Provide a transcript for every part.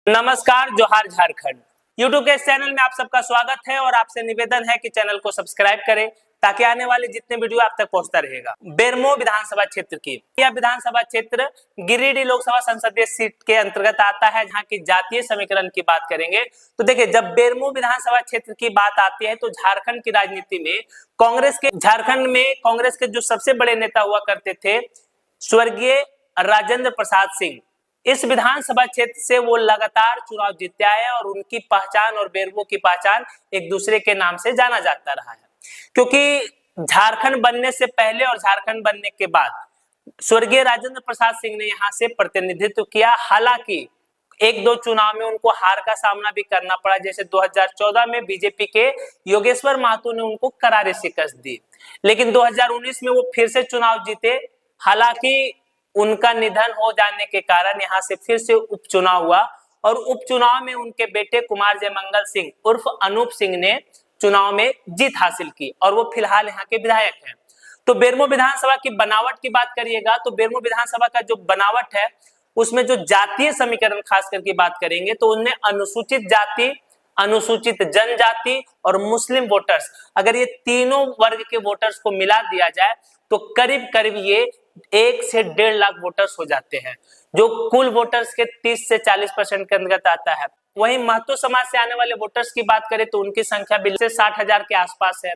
नमस्कार, जोहार झारखंड। यूट्यूब के इस चैनल में आप सबका स्वागत है और आपसे निवेदन है कि चैनल को सब्सक्राइब करें ताकि आने वाले जितने वीडियो आप तक पहुंचता रहेगा। बेरमो विधानसभा क्षेत्र की यह विधानसभा क्षेत्र गिरिडीह लोकसभा संसदीय सीट के अंतर्गत आता है, जहां की जातीय समीकरण की बात करेंगे तो देखिए, जब बेरमो विधानसभा क्षेत्र की बात आती है तो झारखंड की राजनीति में झारखंड में कांग्रेस के जो सबसे बड़े नेता हुआ करते थे स्वर्गीय राजेंद्र प्रसाद सिंह, इस विधानसभा क्षेत्र से वो लगातार चुनाव जीतते आए और उनकी पहचान और बेरमो की पहचान एक दूसरे के नाम से जाना जाता रहा है। क्योंकि झारखंड बनने से पहले और झारखंड बनने के बाद स्वर्गीय राजेंद्र प्रसाद सिंह ने यहाँ से प्रतिनिधित्व किया। हालांकि एक दो चुनाव में उनको हार का सामना भी करना पड़ा, जैसे 2014 में बीजेपी के योगेश्वर महतो ने उनको करारी शिकस्त दी, लेकिन 2019 में वो फिर से चुनाव जीते। हालांकि उनका निधन हो जाने के कारण यहाँ से फिर से उपचुनाव हुआ और उपचुनाव में उनके बेटे कुमार जयमंगल सिंह उर्फ अनूप सिंह ने चुनाव में जीत हासिल की और वो फिलहाल यहाँ के विधायक हैं। तो बेरमो विधानसभा की बनावट की बात करिएगा तो बेरमो विधानसभा का जो बनावट है उसमें जो जातीय समीकरण खास करके बात करेंगे तो उनमें अनुसूचित जाति, अनुसूचित जनजाति और मुस्लिम वोटर्स, अगर ये तीनों वर्ग के वोटर्स को मिला दिया जाए तो करीब करीब ये 1 से 1.5 लाख वोटर्स हो जाते हैं, जो कुल वोटर्स के 30 से 40% के अंतर्गत आता है। वहीं महतो समाज से आने वाले वोटर्स की बात करें तो उनकी संख्या 60,000 के आसपास है।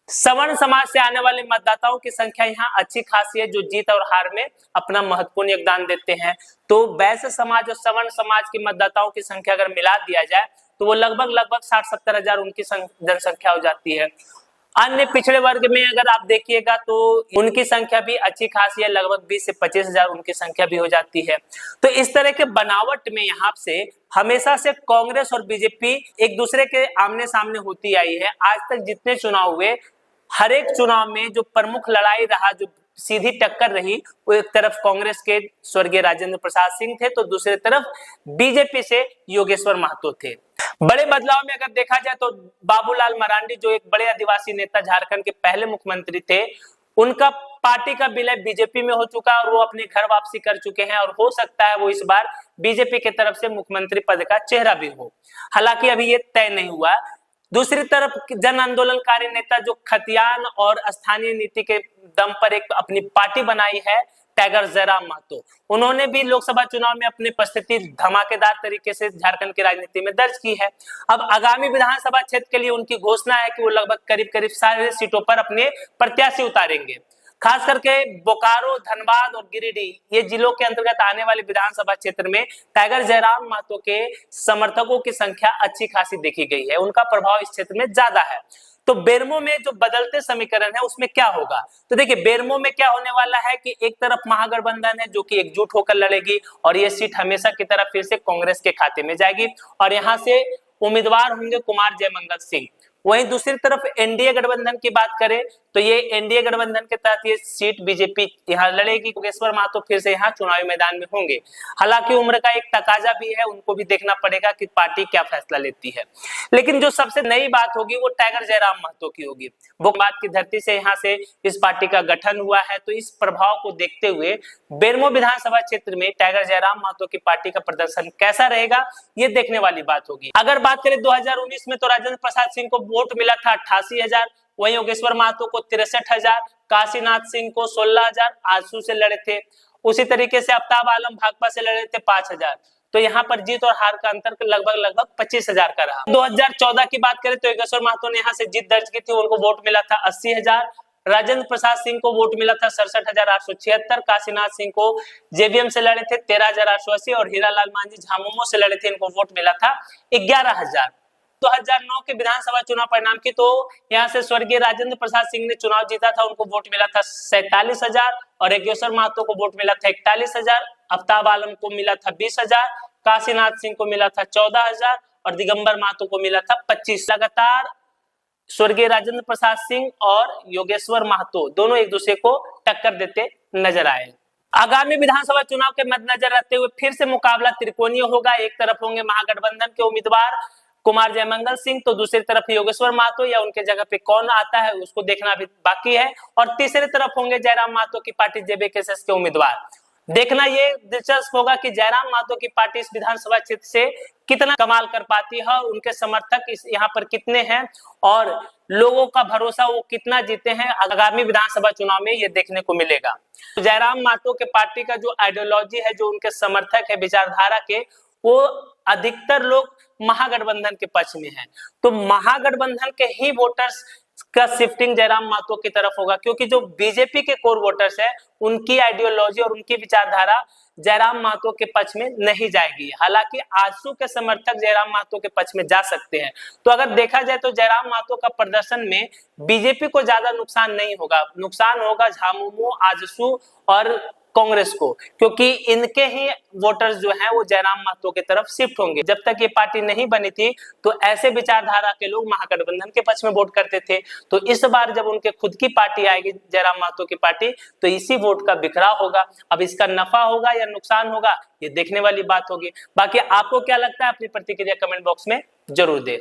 सवर्ण समाज से आने वाले मतदाताओं की संख्या यहाँ अच्छी खासी है, जो जीत और हार में अपना महत्वपूर्ण योगदान देते हैं। तो वैश्य समाज और सवर्ण समाज के मतदाताओं की संख्या अगर मिला दिया जाए तो वो लगभग 60-70 हजार उनकी जनसंख्या हो जाती है। अन्य पिछड़े वर्ग में अगर आप देखिएगा तो उनकी संख्या भी अच्छी खासी है, लगभग 20 से 25 हजार उनकी संख्या भी हो जाती है। तो इस तरह के बनावट में यहाँ से हमेशा से कांग्रेस और बीजेपी एक दूसरे के आमने सामने होती आई है। आज तक जितने चुनाव हुए, हर एक चुनाव में जो प्रमुख लड़ाई रहा, जो सीधी टक्कर रही, वो एक तरफ कांग्रेस के स्वर्गीय राजेंद्र प्रसाद सिंह थे तो दूसरी तरफ बीजेपी से योगेश्वर महतो थे। बड़े बदलाव में अगर देखा जाए तो बाबूलाल मरांडी, जो एक बड़े आदिवासी नेता झारखंड के पहले मुख्यमंत्री थे, उनका पार्टी का विलय बीजेपी में हो चुका और वो अपने घर वापसी कर चुके हैं और हो सकता है वो इस बार बीजेपी की तरफ से मुख्यमंत्री पद का चेहरा भी हो। हालांकि अभी ये तय नहीं हुआ। दूसरी तरफ जन आंदोलनकारी नेता जो खतियान और स्थानीय नीति के दम पर एक अपनी पार्टी बनाई है, टाइगर जयराम महतो, उन्होंने भी लोकसभा चुनाव में अपनी उपस्थिति धमाकेदार तरीके से झारखंड की राजनीति में दर्ज की है। अब आगामी विधानसभा क्षेत्र के लिए उनकी घोषणा है कि वो लगभग करीब सारे सीटों पर अपने प्रत्याशी उतारेंगे। खास करके बोकारो, धनबाद और गिरिडीह, ये जिलों के अंतर्गत आने वाले विधानसभा क्षेत्र में टाइगर जयराम महतो के समर्थकों की संख्या अच्छी खासी देखी गई है, उनका प्रभाव इस क्षेत्र में ज्यादा है। तो बेरमो में जो बदलते समीकरण है उसमें क्या होगा, तो देखिए बेरमो में क्या होने वाला है कि एक तरफ महागठबंधन है जो कि एकजुट होकर लड़ेगी और ये सीट हमेशा की तरफ फिर से कांग्रेस के खाते में जाएगी और यहाँ से उम्मीदवार होंगे कुमार जयमंगल सिंह। वहीं दूसरी तरफ एनडीए गठबंधन की बात करें तो ये एनडीए गठबंधन के तहत ये सीट बीजेपी यहाँ लड़ेगी। योगेश्वर महतो फिर से यहाँ चुनावी मैदान में होंगे। हालांकि उम्र का एक तकाजा भी है, उनको भी देखना पड़ेगा कि पार्टी क्या फैसला लेती है। लेकिन जो सबसे नई बात होगी वो टाइगर जयराम महतो की होगी। बोकारो की धरती से यहाँ से इस पार्टी का गठन हुआ है, तो इस प्रभाव को देखते हुए बेरमो विधानसभा क्षेत्र में टाइगर जयराम महतो की पार्टी का प्रदर्शन कैसा रहेगा, ये देखने वाली बात होगी। अगर बात करें 2019 में तो राजेंद्र प्रसाद सिंह को वोट मिला था 88,000, वहीं योगेश्वर महतो को 63,000, काशीनाथ सिंह को 16,000, आजसू से लड़े थे। उसी तरीके से आफ्ताब आलम भाकपा से लड़े थे 5,000। तो यहाँ पर जीत और हार का अंतर लगभग 25,000 का रहा। 2014 की बात करें तो योगेश्वर महतो ने यहाँ से जीत दर्ज की थी, उनको वोट मिला था 80,000। राजेंद्र प्रसाद सिंह को वोट मिला था 67,876, काशीनाथ सिंह को जेवीएम से लड़े थे 13,880 और हीरालाल मांझी झामुमो से लड़े थे, इनको वोट मिला था 11,000। 2009 के विधानसभा चुनाव परिणाम की तो यहाँ से स्वर्गीय राजेंद्र प्रसाद सिंह ने चुनाव जीता था, उनको वोट मिला था 47,000 और योगेश्वर महतो को वोट मिला था 41,000, आफ्ताब आलम को मिला था 20,000, काशीनाथ सिंह को मिला था 14,000 और दिगंबर महतो को मिला था 25। लगातार स्वर्गीय राजेंद्र प्रसाद सिंह और योगेश्वर महतो दोनों एक दूसरे को टक्कर देते नजर आए। आगामी विधानसभा चुनाव के मद्देनजर रखते हुए फिर से मुकाबला त्रिकोणीय होगा। एक तरफ होंगे महागठबंधन के उम्मीदवार कुमार जयमंगल सिंह, तो दूसरी तरफ योगेश्वर महतो या उनके जगह पे कौन आता है उसको देखना भी बाकी है, और तीसरी तरफ होंगे जयराम महतो की पार्टी जेबीकेएसएस के उम्मीदवार। देखना ये दिलचस्प होगा कि जयराम महतो की पार्टी इस विधानसभा क्षेत्र से कितना कमाल कर पाती है, उनके समर्थक इस यहाँ पर कितने हैं और लोगों का भरोसा वो कितना जीते हैं आगामी विधानसभा चुनाव में, ये देखने को मिलेगा। तो जयराम महतो के पार्टी का जो आइडियोलॉजी है, जो उनके समर्थक है विचारधारा के, वो अधिकतर लोग महागठबंधन के पक्ष में है। तो महागठबंधन के ही वोटर्स का शिफ्टिंग जयराम महतो की तरफ होगा, क्योंकि जो बीजेपी के कोर वोटर्स है उनकी आइडियोलॉजी और उनकी विचारधारा जयराम महतो के पक्ष में नहीं जाएगी। हालांकि आजसू के समर्थक जयराम महतो के पक्ष में जा सकते हैं। तो अगर देखा जाए तो जयराम महतो का प्रदर्शन में बीजेपी को ज्यादा नुकसान नहीं होगा, नुकसान होगा झामुमो, आजसू और कांग्रेस को, क्योंकि इनके ही वोटर्स जो हैं वो जयराम महतो की तरफ शिफ्ट होंगे। जब तक ये पार्टी नहीं बनी थी तो ऐसे विचारधारा के लोग महागठबंधन के पक्ष में वोट करते थे। तो इस बार जब उनके खुद की पार्टी आएगी जयराम महतो की पार्टी, तो इसी वोट का बिखराव होगा। अब इसका नफा होगा या नुकसान होगा, ये देखने वाली बात होगी। बाकी आपको क्या लगता है, अपनी प्रतिक्रिया कमेंट बॉक्स में जरूर दें।